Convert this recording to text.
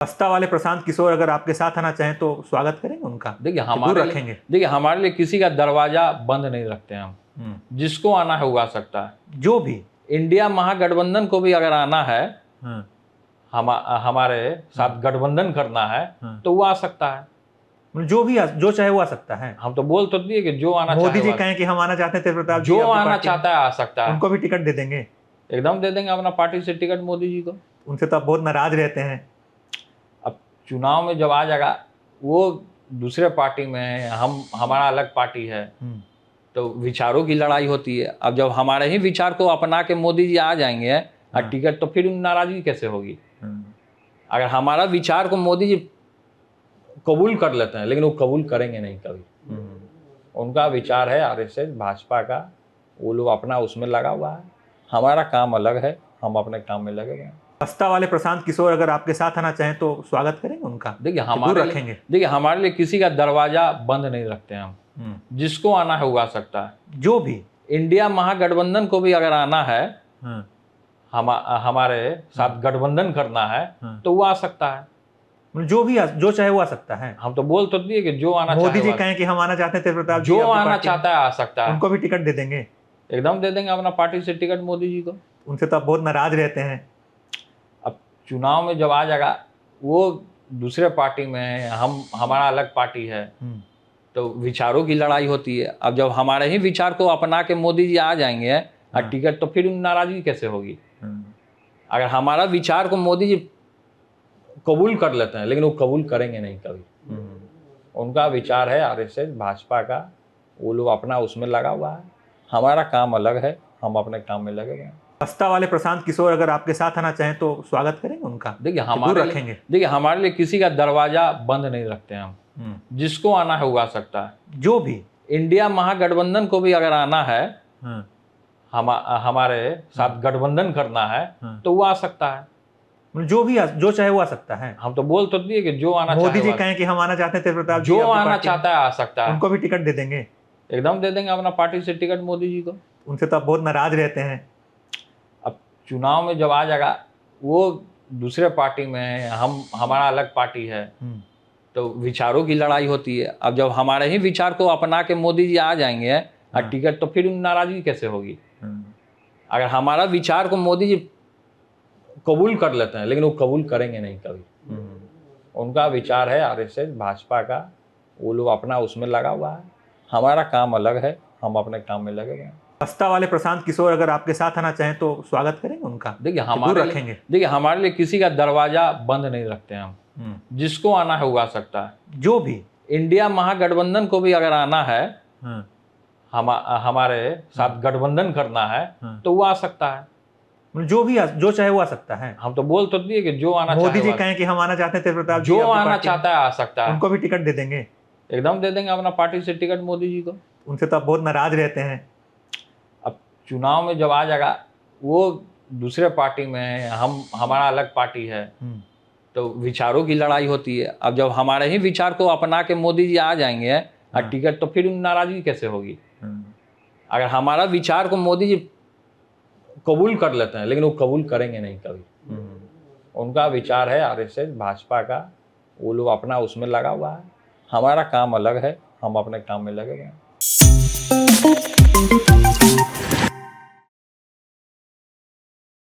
सत्ता वाले प्रशांत किशोर अगर आपके साथ आना चाहें तो स्वागत करेंगे उनका। देखिए कि दूर रखेंगे। देखिए हमारे लिए किसी का दरवाजा बंद नहीं रखते हम। जिसको आना है वो आ सकता है। जो भी इंडिया महागठबंधन को भी अगर आना है, हमारे साथ गठबंधन करना है, तो वो आ सकता है। जो भी जो चाहे वो आ सकता है। हम तो बोल तो दिए कि जो आना मोदी चाहे जी कहें कि हम आना चाहते हैं, तेज प्रताप जी जो आपकी आना पार्टी में, चाहता है आ सकता है। उनको भी टिकट दे देंगे। एकदम दे देंगे अपना पार्टी से टिकट मोदी जी को। उनसे तो आप बहुत नाराज रहते हैं। अब चुनाव में जब आ जाएगा, वो दूसरे पार्टी में है, हमारा अलग पार्टी है, तो विचारों की लड़ाई होती है। अब जब हमारे ही विचार को अपना के मोदी जी आ जाएंगे और टिकट, तो फिर नाराजगी कैसे होगी? अगर हमारा विचार को मोदी जी कबूल कर लेते हैं, लेकिन वो कबूल करेंगे नहीं कभी। उनका विचार है आरएसएस भाजपा का, वो लोग अपना उसमें लगा हुआ है। हमारा काम अलग है, हम अपने काम में लगे हुए हैं। सत्ता वाले प्रशांत किशोर अगर आपके साथ आना चाहें तो स्वागत करेंगे उनका। देखिए हमारे लिए किसी का दरवाजा बंद नहीं रखते हम। जिसको आना है वो आ सकता है। जो भी इंडिया महागठबंधन को भी अगर आना है, हमारे साथ गठबंधन करना है, तो वो आ सकता है। जो भी जो चाहे वो आ सकता है। हम तो बोल तो दिए कि जो आना मोदी जी कहें कि हम आना चाहते हैं, तेज प्रताप जी जो आपकी आना पार्टी में, चाहता है आ सकता है। उनको भी टिकट दे देंगे। एकदम दे देंगे अपना पार्टी से टिकट मोदी जी को। उनसे तो आप बहुत नाराज रहते हैं। अब चुनाव में जब आ जाएगा, वो दूसरे पार्टी में है, हमारा अलग पार्टी है, तो विचारों की लड़ाई होती है। अब जब हमारे ही विचार को अपना के मोदी जी आ जाएंगे और टिकट, तो फिर नाराजगी कैसे होगी? अगर हमारा विचार को मोदी जी कबूल कर लेते हैं, लेकिन वो कबूल करेंगे नहीं कभी। उनका विचार है आरएसएस भाजपा का, वो लोग अपना उसमें लगा हुआ है। हमारा काम अलग है, हम अपने काम में लगे हुए हैं। सत्ता वाले प्रशांत किशोर अगर आपके साथ आना चाहें तो स्वागत करेंगे उनका। देखिए हमारे लिए किसी का दरवाजा बंद नहीं रखते हम। जिसको आना है वो आ सकता है। जो भी इंडिया महागठबंधन को भी अगर आना है, हमारे साथ गठबंधन करना है, तो वो आ सकता है। जो भी जो चाहे वो आ सकता है। हम तो बोल तो दिए कि जो आना मोदी जी कहें कि हम आना चाहते हैं, तेज प्रताप जी जो आपकी आना पार्टी में, चाहता है आ सकता है। उनको भी टिकट दे देंगे। एकदम दे देंगे अपना पार्टी से टिकट मोदी जी को। उनसे तो आप बहुत नाराज रहते हैं। अब चुनाव में जब आ जाएगा, वो दूसरे पार्टी में है, हमारा अलग पार्टी है, तो विचारों की लड़ाई होती है। अब जब हमारे ही विचार को अपना के मोदी जी आ जाएंगे और टिकट, तो फिर नाराजगी कैसे होगी? अगर हमारा विचार को मोदी जी कबूल कर लेते हैं, लेकिन वो कबूल करेंगे नहीं कभी। उनका विचार है आरएसएस भाजपा का, वो लोग अपना उसमें लगा हुआ है। हमारा काम अलग है, हम अपने काम में लगे हुए हैं। सत्ता वाले प्रशांत किशोर अगर आपके साथ आना चाहें तो स्वागत करेंगे उनका। देखिए हमारे लिए किसी का दरवाजा बंद नहीं रखते हम। जिसको आना है वो आ सकता है। जो भी इंडिया महागठबंधन को भी अगर आना है, हमारे साथ गठबंधन करना है, तो वो आ सकता है। जो भी जो चाहे वो आ सकता है। हम तो बोल तो दिए कि जो आना मोदी जी कहें कि हम आना चाहते हैं, तेज प्रताप जी जो आपकी आना पार्टी में, चाहता है आ सकता है। उनको भी टिकट दे देंगे। एकदम दे देंगे अपना पार्टी से टिकट मोदी जी को। उनसे तो आप बहुत नाराज रहते हैं। अब चुनाव में जब आ जाएगा, वो दूसरे पार्टी में है, हमारा अलग पार्टी है, तो विचारों की लड़ाई होती है। अब जब हमारे ही विचार को अपना के मोदी जी आ जाएंगे और टिकट, तो फिर नाराजगी कैसे होगी? अगर हमारा विचार को मोदी जी कबूल कर लेते हैं, लेकिन वो कबूल करेंगे नहीं कभी। उनका विचार है आरएसएस भाजपा का, वो लोग अपना उसमें लगा हुआ है। हमारा काम अलग है, हम अपने काम में लगे हुए हैं।